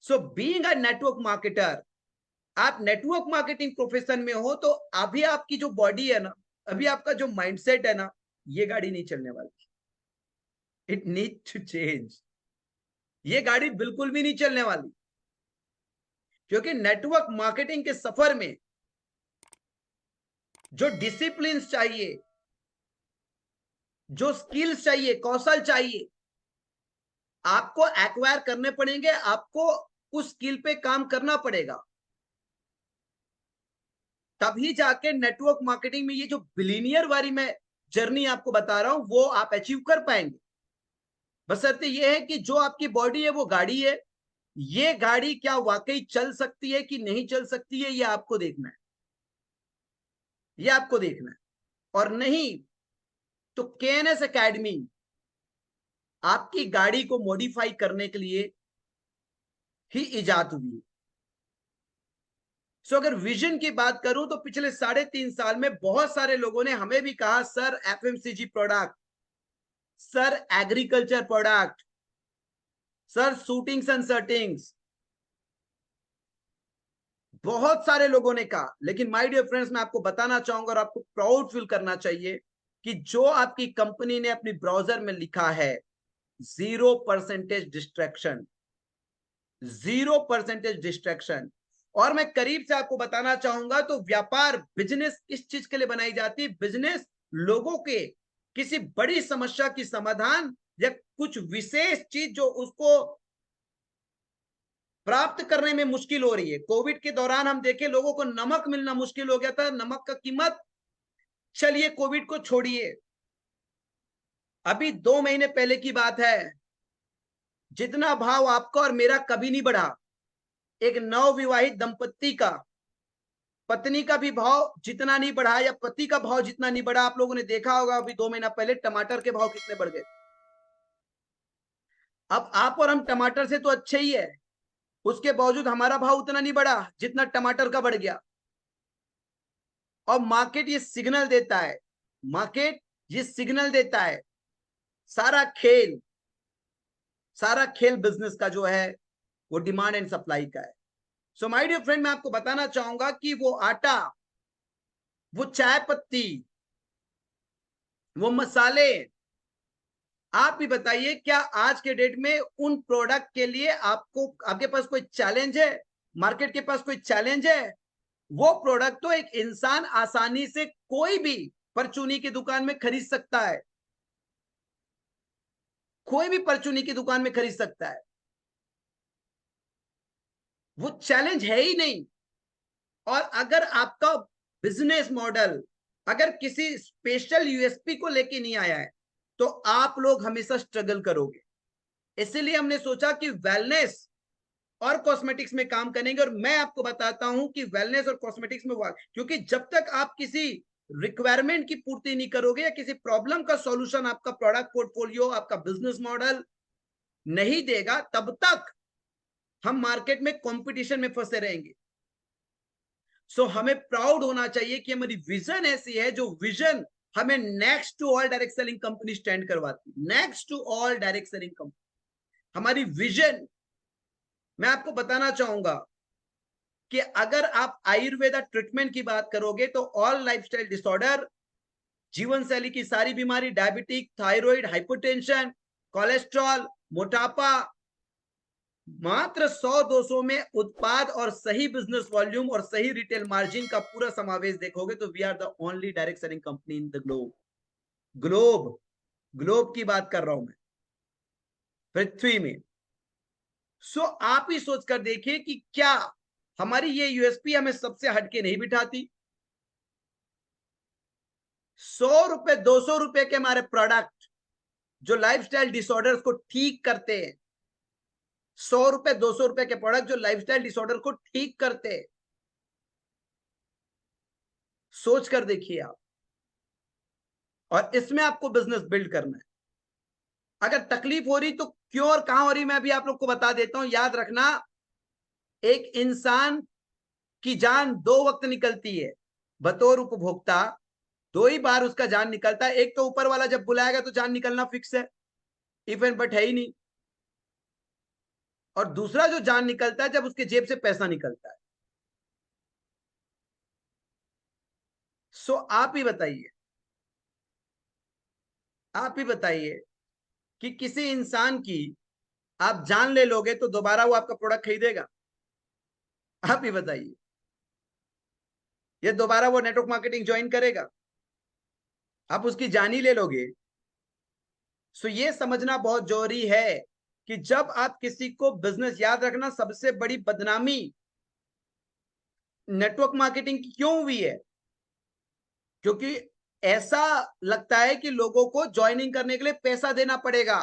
So being a network marketer, आप network marketing profession में हो तो अभी आपकी जो बॉडी है ना, अभी आपका जो माइंडसेट है ना, ये गाड़ी नहीं चलने वाली। It need to change. ये गाड़ी बिल्कुल भी नहीं चलने वाली, क्योंकि नेटवर्क मार्केटिंग के सफर में जो डिसिप्लिन चाहिए, जो स्किल्स चाहिए, कौशल चाहिए, आपको एक्वायर करने पड़ेंगे। आपको उस स्किल पे काम करना पड़ेगा, तभी जाके नेटवर्क मार्केटिंग में ये जो बिलीनियर वाली मैं जर्नी आपको बता रहा हूं वो आप अचीव कर पाएंगे। बशर्ते ये है कि जो आपकी बॉडी है वो गाड़ी है, ये गाड़ी क्या वाकई चल सकती है कि नहीं चल सकती है, ये आपको देखना है, ये आपको देखना है। और नहीं तो केएनएस एकेडमी आपकी गाड़ी को मॉडिफाई करने के लिए ही इजाद हुई है। सो अगर विजन की बात करूं तो पिछले 3.5 साल में बहुत सारे लोगों ने हमें भी कहा, sir FMCG product, sir agriculture product, sir shootings and shirtings, बहुत सारे लोगों ने कहा। लेकिन माय डियर फ्रेंड्स, मैं आपको बताना चाहूंगा और आपको प्राउड फील करना चाहिए कि जो आपकी कंपनी ने अपनी ब्राउजर में लिखा है 0% डिस्ट्रैक्शन, 0% डिस्ट्रैक्शन। और मैं करीब से आपको बताना चाहूंगा तो व्यापार, बिजनेस इस चीज के लिए बनाई जाती है, बिजनेस लोगों के किसी बड़ी समस्या की समाधान या कुछ विशेष चीज जो उसको प्राप्त करने में मुश्किल हो रही है। कोविड के दौरान हम देखें लोगों को नमक मिलना मुश्किल हो गया था, नमक का कीमत, चलिए कोविड को छोड़िए, अभी 2 महीने पहले की बात है, जितना भाव आपका और मेरा कभी नहीं बढ़ा, एक नवविवाहित दंपत्ति का, पत्नी का भी भाव जितना नहीं बढ़ा या पति का भाव जितना नहीं बढ़ा। आप लोगों ने देखा होगा अभी 2 महीना पहले टमाटर के भाव कितने बढ़ गए। अब आप और हम टमाटर से तो अच्छे ही है, उसके बावजूद हमारा भाव उतना नहीं बढ़ा जितना टमाटर का बढ़ गया। और मार्केट ये सिग्नल देता है, मार्केट ये सिग्नल देता है। सारा खेल, सारा खेल बिजनेस का जो है वो डिमांड एंड सप्लाई का है। सो माय डियर फ्रेंड, मैं आपको बताना चाहूंगा कि वो आटा, वो चाय पत्ती, वो मसाले, आप भी बताइए क्या आज के डेट में उन प्रोडक्ट के लिए आपको, आपके पास कोई चैलेंज है, मार्केट के पास कोई चैलेंज है? वो प्रोडक्ट तो एक इंसान आसानी से कोई भी परचूनी की दुकान में खरीद सकता है, कोई भी परचूनी की दुकान में खरीद सकता है, वो चैलेंज है ही नहीं। और अगर आपका बिजनेस मॉडल अगर किसी स्पेशल यूएसपी को लेके नहीं आया है तो आप लोग हमेशा स्ट्रगल करोगे। इसलिए हमने सोचा कि वेलनेस और कॉस्मेटिक्स में काम करेंगे। और मैं आपको बताता हूं कि वेलनेस और कॉस्मेटिक्स में, क्योंकि जब तक आप किसी रिक्वायरमेंट की पूर्ति नहीं करोगे या किसी प्रॉब्लम का सॉल्यूशन आपका प्रोडक्ट पोर्टफोलियो, आपका बिजनेस मॉडल नहीं देगा, तब तक हम मार्केट में कंपटीशन में फंसे रहेंगे। सो हमें प्राउड होना चाहिए कि हमारी विजन ऐसी है, जो विजन हमें next to all direct selling company stand करवाती है। Next to all direct selling company हमारी विजन। मैं आपको बताना चाहूंगा कि अगर आप आयुर्वेदा ट्रीटमेंट की बात करोगे तो ऑल लाइफस्टाइल डिसऑर्डर, जीवन शैली की सारी बीमारी, डायबिटिक, थायराइड, हाइपरटेंशन, कोलेस्ट्रॉल, मोटापा, मात्र 100-200 में उत्पाद और सही बिजनेस वॉल्यूम और सही रिटेल मार्जिन का पूरा समावेश देखोगे तो we are the only direct selling company in the globe. Globe, globe की बात कर रहा हूं मैं, पृथ्वी में। सो आप ही सोचकर देखिए कि क्या हमारी ये यूएसपी हमें सबसे हटके नहीं बिठाती। 100 रुपए 200 रुपए के हमारे प्रोडक्ट जो लाइफस्टाइल डिसऑर्डर्स को ठीक करते हैं, 100 रुपए 200 रुपए के प्रोडक्ट जो लाइफस्टाइल डिसऑर्डर को ठीक करते हैं, सोच कर देखिए आप। और इसमें आपको बिजनेस बिल्ड करना है। अगर तकलीफ हो रही तो क्यों और कहां हो रही, मैं भी आप लोग को बता देता हूं। याद रखना, एक इंसान की जान 2 वक्त निकलती है बतौर उपभोक्ता। 2 ही बार उसका जान निकलता है, एक तो ऊपर वाला जब बुलाएगा तो जान निकलना फिक्स है, इफ एंड बट है ही नहीं। और दूसरा जो जान निकलता है जब उसके जेब से पैसा निकलता है। सो आप ही बताइए, आप ही बताइए कि किसी इंसान की आप जान ले लोगे तो दोबारा वो आपका प्रोडक्ट खरीदेगा? आप ही बताइए, ये दोबारा वो नेटवर्क मार्केटिंग ज्वाइन करेगा? आप उसकी जान ही ले लोगे। सो ये समझना बहुत जरूरी है कि जब आप किसी को बिजनेस, याद रखना सबसे बड़ी बदनामी नेटवर्क मार्केटिंग की क्यों हुई है, क्योंकि ऐसा लगता है कि लोगों को ज्वाइनिंग करने के लिए पैसा देना पड़ेगा,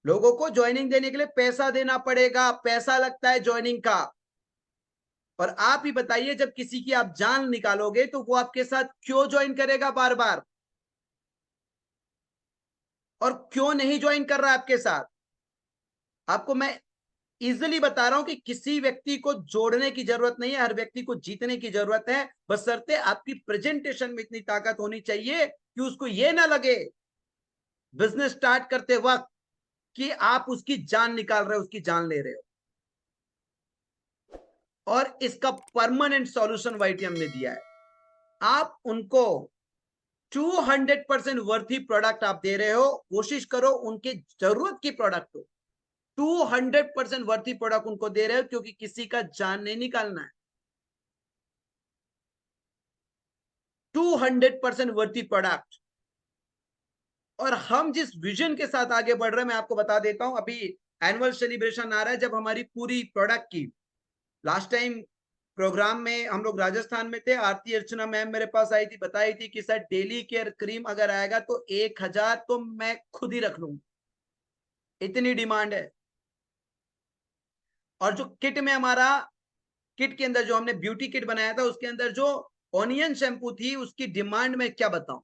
लोगों को ज्वाइनिंग देने के लिए पैसा देना पड़ेगा, पैसा लगता है ज्वाइनिंग का। और आप ही बताइए, जब किसी की आप जान निकालोगे तो वो आपके साथ क्यों ज्वाइन करेगा बार बार, और क्यों नहीं ज्वाइन कर रहा है आपके साथ? आपको मैं इजिली बता रहा हूं कि किसी व्यक्ति को जोड़ने की जरूरत नहीं है, हर व्यक्ति को जीतने की जरूरत है, बशर्ते आपकी प्रेजेंटेशन में इतनी ताकत होनी चाहिए कि उसको यह ना लगे बिजनेस स्टार्ट करते वक्त कि आप उसकी जान निकाल रहे हो, उसकी जान ले रहे हो। और इसका परमानेंट सॉल्यूशन वाईटीएम ने दिया है। आप उनको 200% वर्थी प्रोडक्ट आप दे रहे हो, कोशिश करो उनके जरूरत की प्रोडक्ट हो। 200% वर्थी प्रोडक्ट उनको दे रहे हो, क्योंकि किसी का जान नहीं निकालना है। 200% वर्थी प्रोडक्ट। और हम जिस विजन के साथ आगे बढ़ रहे हैं, मैं आपको बता देता हूं, अभी एनुअल सेलिब्रेशन आ रहा है, जब हमारी पूरी प्रोडक्ट की, लास्ट टाइम प्रोग्राम में हम लोग राजस्थान में थे, आरती अर्चना मैम मेरे पास आई थी, बताई थी कि सर डेली केयर क्रीम अगर आएगा तो 1000 तो मैं खुद ही रख लूंगा, इतनी डिमांड है। और जो किट में हमारा, किट के अंदर जो हमने ब्यूटी किट बनाया था, उसके अंदर जो ऑनियन शैम्पू थी, उसकी डिमांड में क्या बताऊं,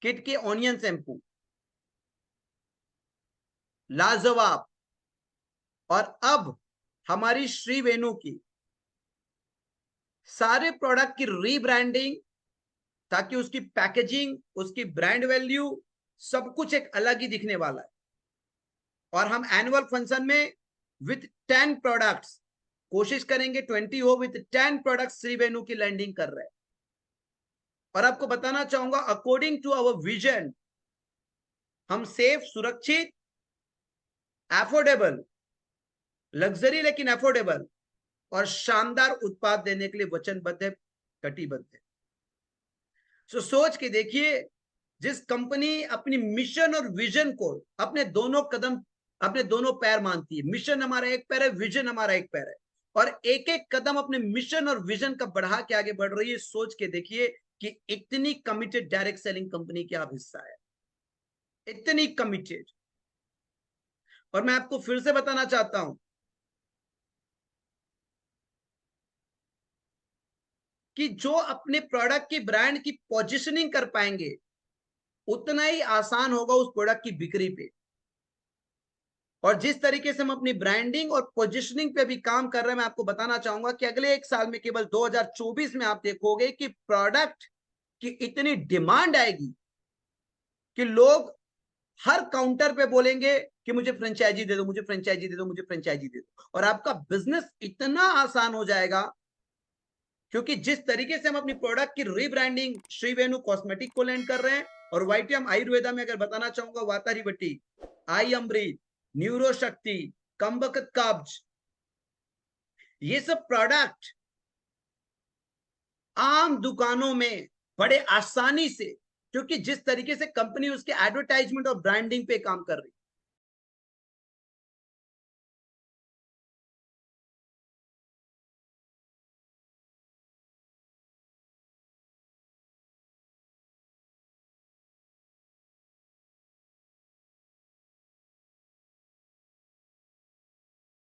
किट के ऑनियन शैम्पू लाजवाब। और अब हमारी श्री वेणु की सारे प्रोडक्ट की रीब्रांडिंग, ताकि उसकी पैकेजिंग, उसकी ब्रांड वैल्यू, सब कुछ एक अलग ही दिखने वाला है। और हम एनुअल फंक्शन में विथ 10 प्रोडक्ट्स, कोशिश करेंगे 20 हो, विथ 10 प्रोडक्ट्स श्री वेणु की लैंडिंग कर रहे हैं। और आपको बताना चाहूंगा, अकॉर्डिंग टू अवर विजन, हम सेफ, सुरक्षित, एफोर्डेबल, लग्जरी लेकिन एफोर्डेबल और शानदार उत्पाद देने के लिए वचनबद्ध है, कटिबद्ध है। सो सोच के देखिए, जिस कंपनी अपनी मिशन और विजन को अपने दोनों कदम, अपने दोनों पैर मानती है, मिशन हमारा एक पैर है, विजन हमारा एक पैर है, और एक एक कदम अपने मिशन और विजन का बढ़ा के आगे बढ़ रही है, सोच के देखिए कि इतनी कमिटेड डायरेक्ट सेलिंग कंपनी की आप हिस्सा है, इतनी कमिटेड। और मैं आपको फिर से बताना चाहता हूं कि जो अपने प्रोडक्ट की, ब्रांड की पोजिशनिंग कर पाएंगे, उतना ही आसान होगा उस प्रोडक्ट की बिक्री पे। और जिस तरीके से हम अपनी ब्रांडिंग और पोजिशनिंग पे भी काम कर रहे हैं, मैं आपको बताना चाहूंगा कि अगले एक साल में, केवल 2024 में आप देखोगे कि प्रोडक्ट की इतनी डिमांड आएगी कि लोग हर काउंटर पे बोलेंगे कि मुझे फ्रेंचाइजी दे दो, मुझे फ्रेंचाइजी दे दो, मुझे फ्रेंचाइजी दे दो। और आपका बिजनेस इतना आसान हो जाएगा, क्योंकि जिस तरीके से हम अपनी प्रोडक्ट की रीब्रांडिंग श्री वेणु कॉस्मेटिक को लैंड कर रहे हैं, और वाईटीएम आयुर्वेदा में अगर बताना चाहूंगा, वातारी बट्टी, आई अमृत, न्यूरो शक्ति, कमबख्त कब्ज, ये सब प्रोडक्ट आम दुकानों में बड़े आसानी से, क्योंकि जिस तरीके से कंपनी उसके एडवर्टाइजमेंट और ब्रांडिंग पे काम कर रही,